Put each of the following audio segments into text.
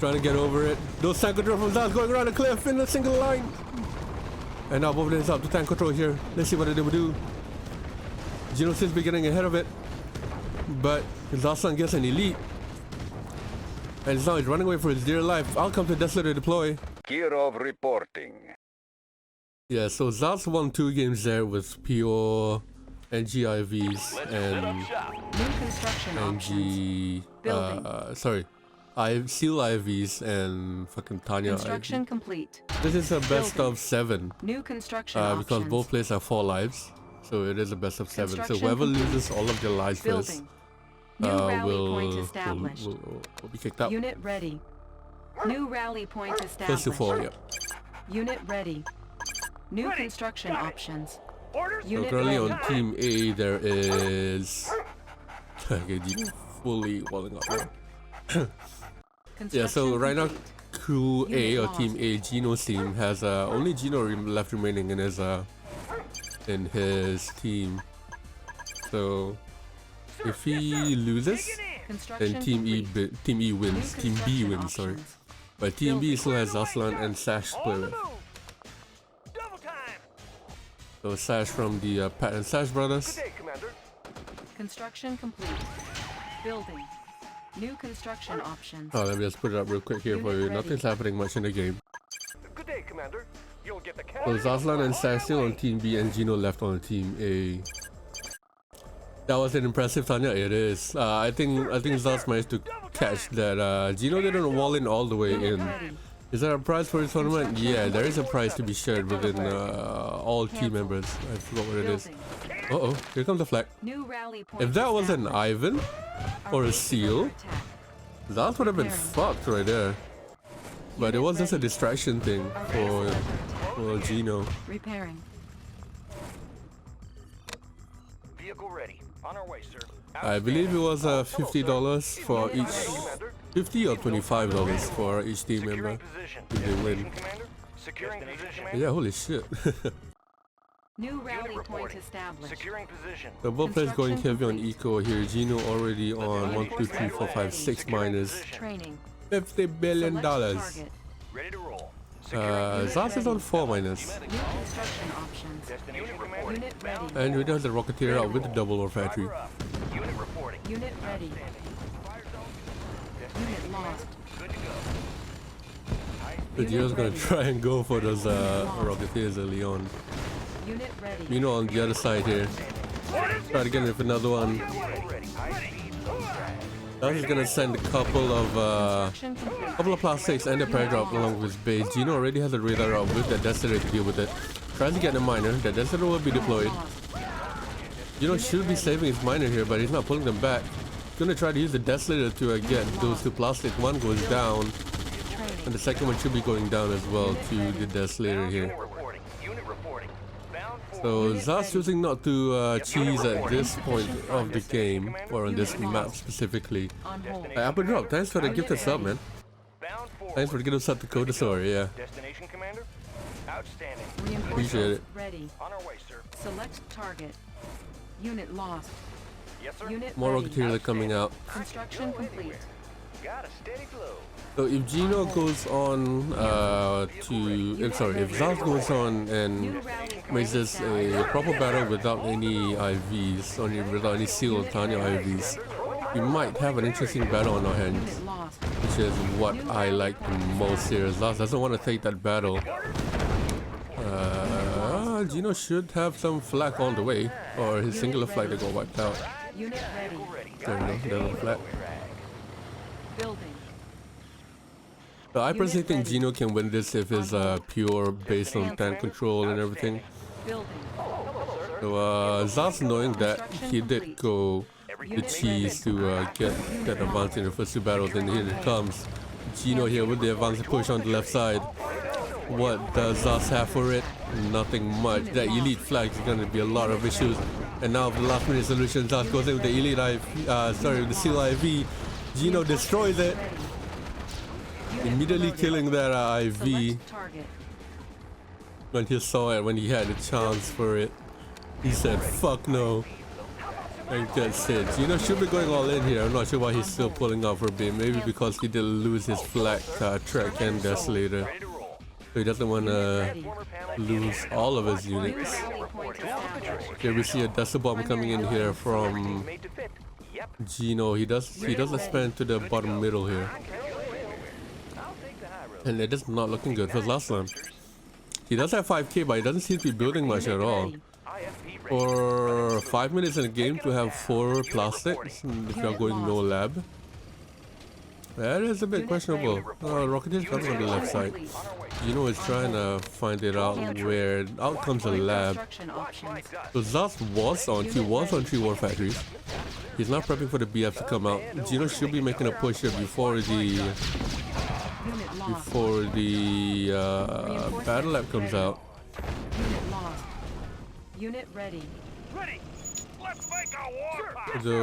Trying to get over it. Those tank control from Zaz going around the cliff in a single line. And now both is up to tank control here. Let's see what they will do. Gino seems to be getting ahead of it. But zhasulan gets an elite. And now he's running away for his dear life. I'll come to Desolate to deploy. Kirov reporting. Yeah, so Zaz won 2 games there with pure NGIVs and Seal IVs and fucking Tanya Construction IV. complete. This is a best of 7 New construction because options. both players have 4 lives, so it is a best of 7. So Construction whoever complete. loses all of their lives first Building. New rally point will established. be kicked out. Unit ready. New rally point First established. to 4, yeah. Unit ready. New construction options. Orders. So Unit currently ready. on Team A there is okay, Gino fully walling up there. Yeah, so Construction right now complete. Crew A Unit or lost. Team A, Gino's team has only Gino left remaining in his team. So if he loses, Construction then complete. Team E New wins. Team B construction wins, sorry. options. But Team B still has zhasulan and Sash to play On the with. move. Double time. So Sash from the Pat and Sash brothers. Good day, Commander. Construction complete. Building. New construction options. Oh, let me just put it up real quick here for Unit you. ready. Nothing's happening much in the game. Good day, Commander. You'll get the So zhasulan and Sash still on Team B and Gino left on Team A. That was an impressive Tanya. It is. I think Zaz managed to catch that. Gino didn't wall in all the way Unit in. ready. Is there a prize for this tournament? Yeah, there is a prize to be shared within all team members. I forgot what it is. Building. Uh-oh, here comes the flag. New rally point. If that was an established. Ivan or a Array Seal, under attack. Zaz would have been fucked right there. But it was just a distraction thing for Gino. Repairing. Vehicle ready. On our way, sir. I believe it was $50 for each, $50 or $25 for each team member. Position. If they win. Commander. Securing position. Yeah, holy shit. New rally point reporting. established. Securing position. So both players going Construction heavy on complete. eco here. Gino already on 1, 2, 3, 4, 5, 6 minus Training. $50 billion. Select target. Ready to roll. Zaz is on 4 minus. New construction options. Destination commander. Unit ready. And we does the Rocketeer out with the double or factory. Driver up. Unit reporting. Unit ready. Fire zone. Unit lost. Good to go. So Gino's gonna try and go for those Rocketeers early on. Unit ready. Gino on the other side here. Try to get him with another one. Ready. High speed. Zaz is gonna send a couple of Construction complete. couple of plastics and a paradrap along with his base. Gino already has a radar out with the Desolator to deal with it. Tries to get a miner. The Desolator will be deployed. Gino should be saving his miner here, but he's not pulling them back. He's gonna try to use the Desolator to get those 2 plastics. One goes down, and the second one should be going down as well to the Desolator here. Unit reporting. Unit reporting. Bound for. So Zaz choosing not to cheese at this point of the game, or on this map specifically. On hold. Apple Drop, thanks for the gifted sub, man. Bound for. Thanks for the gifted sub to Kodasor, yeah. Destination commander. Outstanding. Appreciate it. Ready. On our way, sir. Select target. Unit lost. Yes, sir. Unit More ready. Rocketeers are coming out. Construction complete. Got a steady glow. So if Gino goes on if Zaz goes on and makes this a proper battle without any IVs, or without any Seal or Tanya IVs, we might have an interesting battle on our hands, Unit lost. which is what I like the most here. Zaz doesn't want to take that battle. Gino should have some flak on the way, or his singular flag that got wiped out. Unit ready. There we go, there's a flag. Building. So I personally think Gino can win this if it's pure based on tank control and everything. Building. So Zaz knowing that he did go the cheese to get that advance in the first 2 battles, and here it comes. Gino here with the advance push on the left side. What does Zaz have for it? Nothing much. That elite flag is going to be a lot of issues. And now the last minute solution, Zaz goes in with the elite with the Seal IV. Gino destroys it, immediately killing that IV Select target. when he saw it, when he had a chance for it. He said, fuck no. and gets hit. Gino should be going all in here. I'm not sure why he's still pulling out for a bit. Maybe because he did lose his flak track and desolator. Ready to roll. So he doesn't want to lose all of his units. Rally point established. Here we see a duster bomb coming in here from Made to fit. Yep. Gino. He does expand to the bottom middle here. I'll take the high road. And it is not looking good for Zaslan. He does have 5k, but he doesn't seem to be building much at all. Ready. IFP ready. For 5 minutes in a game to have 4 plastics, if you're going no lab, that is a bit questionable. Rocketeer's coming on the left side. Gino is trying to find it out where out comes a lab. Construction options. So Zas was on 3 war factories. He's not prepping for the BF to come out. Gino should be making a push here before the Unit lost. battle lab comes out. Unit lost. Unit ready. Ready. Let's make a war pile. The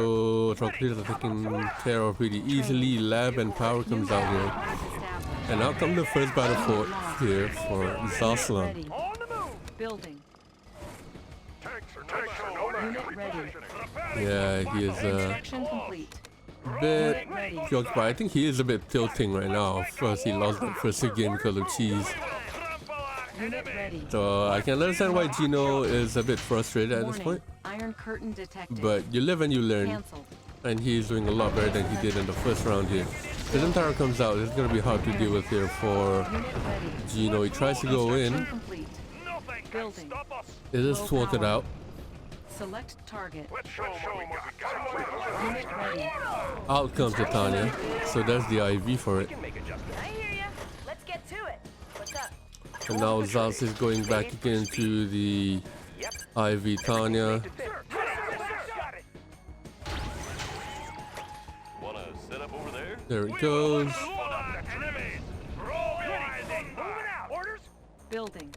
Rocketeers are taken care of pretty easily. Lab and power comes out here. Established. And out comes the first battle fort here for Zaslan. Ready. On the move. Building. Tanks are no Unit ready. Yeah, he is Construction complete. a bit Unit ready. preoccupied. I think he is a bit tilting right now. First, he lost that first game because of cheese. Unit ready. So I can understand why Gino is a bit frustrated at this Warning. point. Iron curtain detected. But you live and you learn. Cancelled. And he's doing a lot better than he did in the first round here. Prison Tower comes out. It's going to be hard to deal with here for Unit ready. Gino. He tries to go Construction in. complete. Nothing Building. can stop us. It is thwarted out. Select target. Let's show 'em what we got. Unit ready. Out comes the Tanya. So that's the IV for it. Make adjustments. I hear ya. Let's get to it. What's up? And now Zaz is going back again to the Yep. IV Tanya. To fit. Got it. Wanna set up over there? There it goes. Moving out. Orders. Building.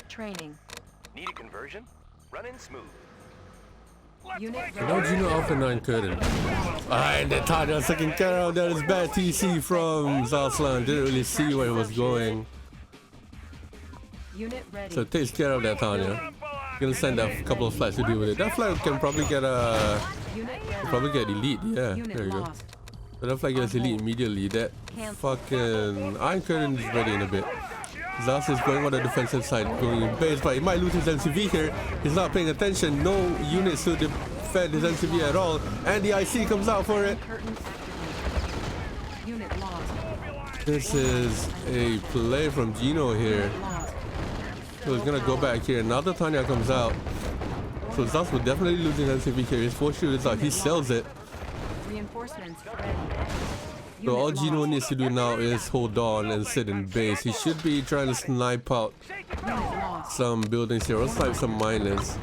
Training. Need a conversion? Running smooth. Unit Now ready. Gino Alpha 9 curtain. Alright, the Tanya taking care of that is bad TC from Zaslan. Didn't really see where it was going. Unit ready. So it takes care of that Tanya. Gonna send a couple of flights to deal with it. That flight can probably get a Unit ready. probably get elite, yeah. There Unit you go. lost. So that flight gets elite immediately. That fucking Iron Curtain is ready in a bit. Zas is going on the defensive side, going in base, but he might lose his MCV here. He's not paying attention. No units to defend his MCV at all. And the IC comes out for it. Curtain activated. Unit lost. This is a play from Gino here. Lost. So he's gonna go back here. Now the Tanya comes out. So Zas will definitely lose his MCV here. His 4 shooters out. He sells it. Reinforcements ready. So all Unit Gino lost. needs to do now is hold on and sit in base. He should be trying to snipe out Unit lost. some buildings here or snipe some miners.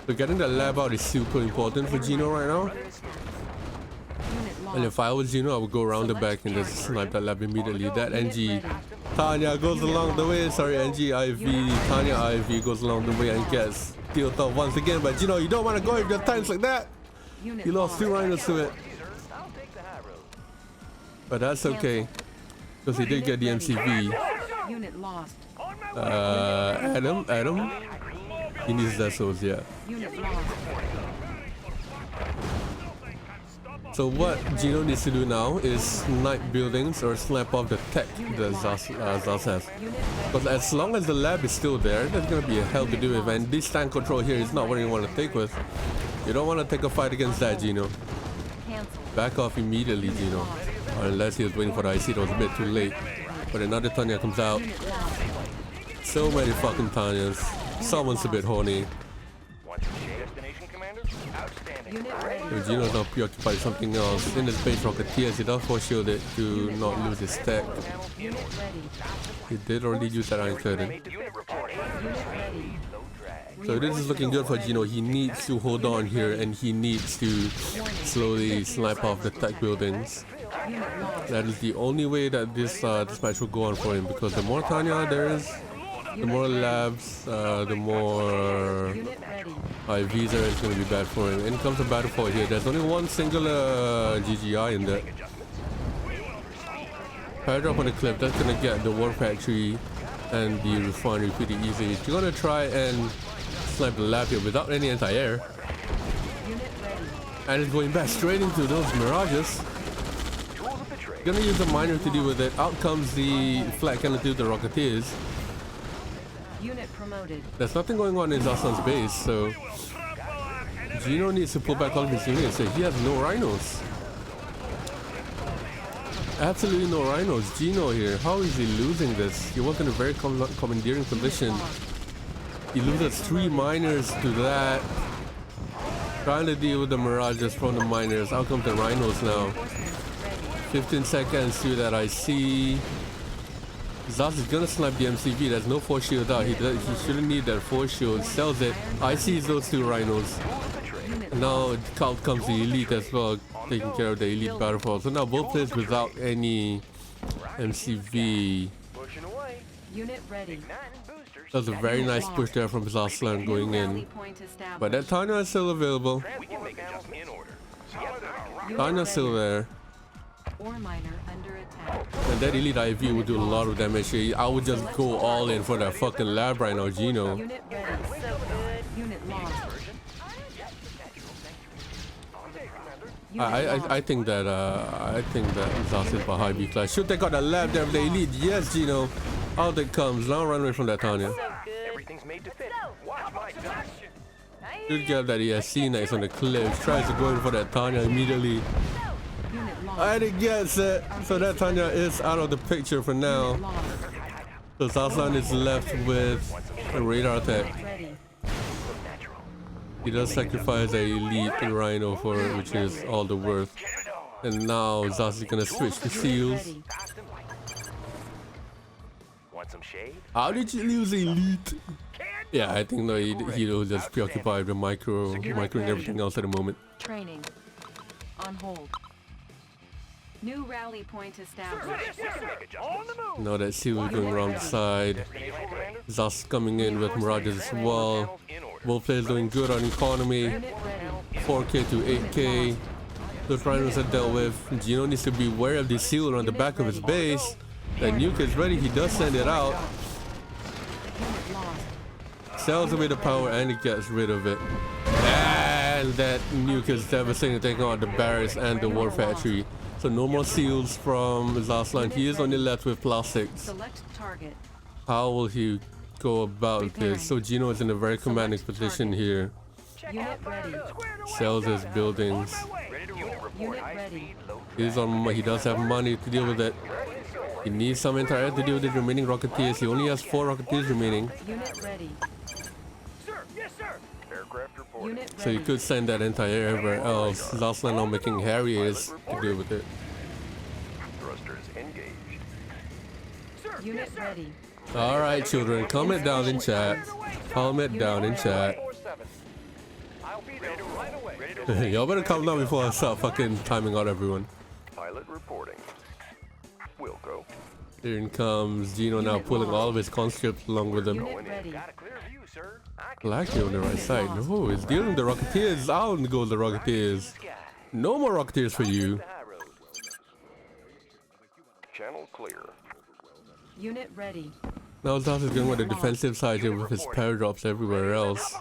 So getting the lab out is super important for Gino right now. Unit And lost. if I was Gino, I would go around the back and just snipe that lab immediately. That NG Tanya goes along the way. Sorry, NG IV, Tanya IV goes along the way and gets killed off once again. But Gino, you don't want to go if there are times like that. Unit He lost 2 rhinos to it. I'll take the high road. But that's okay. Because he did get the MCV. Unit lost. Adam? He needs vessels, yeah. Unit lost. So what Gino needs to do now is snipe buildings or snipe off the tech that Zas has. Unit Because as long as the lab is still there, there's going to be a hell to do with. And this tank control here is not what you want to take with. You don't want to take a fight against that, Gino. cancelled. Back off immediately, Gino. Unless he was waiting for the IC, that was a bit too late. But another Tanya comes out. Unit lost. So many fucking Tanyas. Someone's a bit horny. Want to share destination, Commander? Outstanding. Unit ready. If Gino's not preoccupied with something else, in his base Rocketeers, he does force shield it to not lose his tech. Unit ready. He did already use that Iron Curtain. Unit reporting. Unit ready. Low drag. So this is looking good for Gino. He needs to hold on here and he needs to slowly snipe off the tech buildings. Unit lost. That is the only way that this match will go on for him, because the more Tanya there is, the more labs, the more Unit ready. IVs there is going to be bad for him. In comes a battlefield here. There's only one singular GGI in there. Paradrap on the cliff. That's going to get the war factory and the refinery pretty easy. You're going to try and snipe the lab here without any anti-air. Unit ready. And it's going back straight into those mirages. Tools of the trade. Gonna use the miner to deal with it. Out comes the flat cannon to the rocketeers. Unit promoted. There's nothing going on in Zhasulan's base, so Gino needs to pull back all of his units. So he has no rhinos. Absolutely no rhinos. Gino here. How is he losing this? He was in a very commandeering position. He loses 3 miners to that. Trying to deal with the mirages from the miners. Out comes the rhinos now. 15 seconds to that IC. Zas is gonna snipe the MCV. There's no force shield out. He shouldn't need that force shield. Sells it. I sees those 2 rhinos. Now out comes the elite as well, taking care of the elite battlefield. So now both players without any MCV. Pushing away. Unit ready. Igniting boosters. That was a very nice push there from Zasulan going Rally in. point established. But that Tanya is still available. We can make adjustments in order. Unit Tanya's still ready. there. Ore miner under attack. And that elite IV would do a lot of damage here. I would just go all in for that fucking lab right now, Gino. Unit ready. So good. Unit lost. I think that Zas is behind me class. Should they got a lab there with the elite? Yes, Gino. Out it comes. Now run away from that Tanya. Everything's made to fit. Watch my touch. Good job that he has seen that he's on the cliff. Tries to go in for that Tanya immediately. Unit lost. And he gets it. So that Tanya is out of the picture for now. Unit lost. So Zasulan is left with a radar attack. Ready. He does sacrifice a elite rhino for it, which is all the worth. And now Zas is gonna switch to seals. Ready. Want some shade? How did you lose elite? Yeah, I think no, he was just preoccupied with microing everything else at the moment. Training. On hold. New rally point established. On the move. Now that seal is going around the side. Zas coming in with mirages as well. In order. Both players doing good on economy. Unit ready. 4K to 8K. Those rhinos are dealt with. Gino needs to be aware of the seal on the back of his base. That nuke is ready. He does send it out. Unit lost. Sells away the power and he gets rid of it. And that nuke is devastating, taking out the barracks and the war factory. So no more seals from Zasulan. He is only left with plastics. Select target. How will he go about this? So Gino is in a very commanding position here. Unit ready. Sells his buildings. Unit ready. He does have money to deal with it. He needs some anti-air to deal with the remaining rocketeers. He only has 4 rocketeers remaining. Unit ready. Sir, yes, sir. Aircraft reporting. Unit So you ready. could send that anti-air everywhere else. Zasulan now making Harriers to deal with it. Thrusters engaged. Unit ready. Alright children, comment down in chat. Comment down in chat. I'll be there right away. Y'all better comment down before I start fucking timing out everyone. Pilot reporting. Wilco. Here comes Gino now pulling all of his conscripts along with him. Unit ready. Got a clear view, sir. I can Blacky on the right side. No, it's dealing with the Rocketeers. Out go the Rocketeers. sky. No more Rocketeers for you. The high road. Channel clear. Unit ready. Now Zas is going on the defensive side here with his paradrops everywhere else.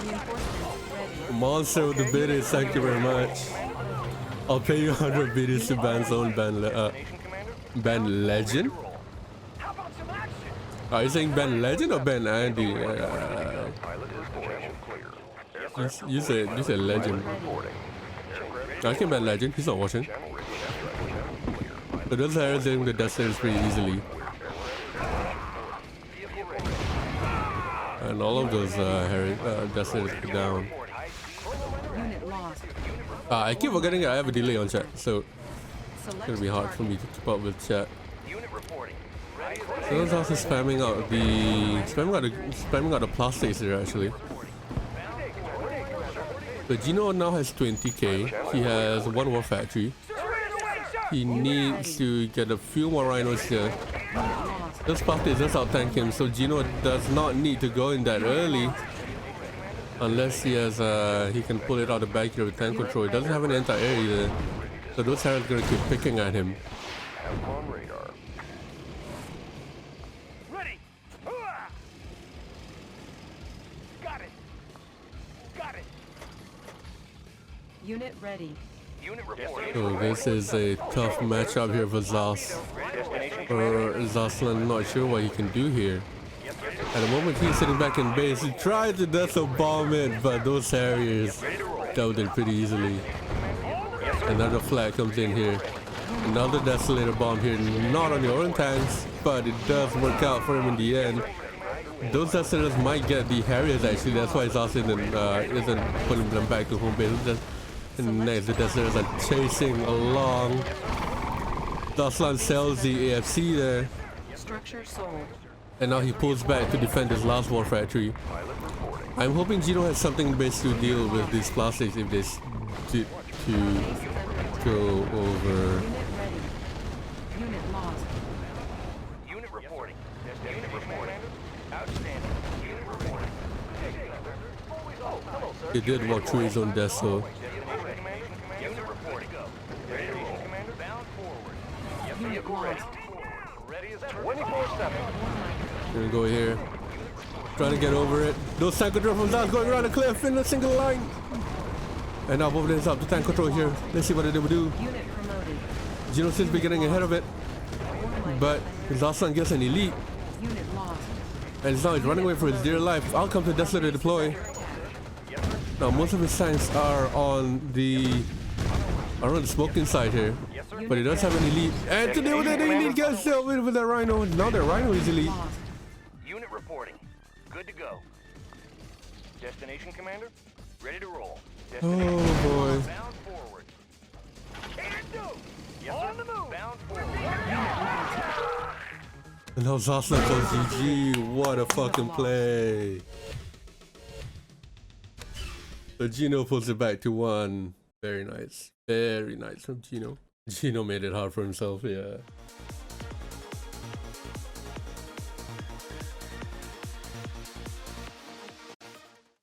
Reinforcements ready. Monster with the biddies, thank you very much. I'll pay you 100 biddies to ban zone, Nation commander. ban legend? How about some action? Are you saying ban legend or ban Andy? Pilot is channel clear. You said legend. Reporting. I can ban legend, he's not watching. Channel ready. But those are doing the death saves pretty easily. And all of those death saves are down. Unit lost. I keep forgetting I have a delay on chat, so it's Select gonna be hard for me target. to keep up with chat. Unit reporting. So those also spamming out the plastics here actually. So Gino now has 20k. He has 1 war factory. He needs to get a few more rhinos here. This party is just out tank him, so Gino does not need to go in that early. Unless he has he can pull it out of the back here with tank control. He doesn't have an anti-air either. So those Harrods gonna keep picking at him. Have on radar. Ready! Hooah! Got it! Got it! Unit ready. Unit reporting. So this is a tough matchup here for Zas. Or zhasulan, not sure what he can do here. At the moment he's sitting back in base, he tried to death a bomb it, but those Harriers dealt it pretty easily. Another flag comes in here. Another desolator bomb here, not on your own tanks, but it does work out for him in the end. Those desolators might get the Harriers actually, that's why Zas isn't putting them back to home base. And next the desolators are chasing along. zhasulan sells the AFC there. Structure sold. And now he pulls back to defend his last war factory. I'm hoping Gino has something in base to deal with these plastics if they did to go over. Unit ready. Unit lost. Unit reporting. Unit reporting. Outstanding. Unit reporting. Hello, sir. He did walk through his own death, so Unit reporting. Destination commander. Bound forward. Unit lost. Ready as 24/7. gonna go here. Trying to get over it. Those tank control from Zaz going around the cliff in a single line. And now both lanes up to tank control here. Let's see what they will do. Unit promoted. Gino seems to be getting ahead of it. But zhasulan gets an elite. Unit lost. And now he's running away for his dear life. I'll come to Desolator to deploy. Now most of his tanks are on the smoking side here. But he does have an elite. And to deal with it, the elite gets still with that rhino. Now their rhino is elite. Lost. Unit reporting. Good to go. Destination commander. Ready to roll. Destination Oh boy. bound forward. Can do. Yes, on the move. Bound forward. And now zhasulan goes GG. What a fucking play. So Gino pulls it back to 1. Very nice. Very nice from Gino. Gino made it hard for himself, yeah.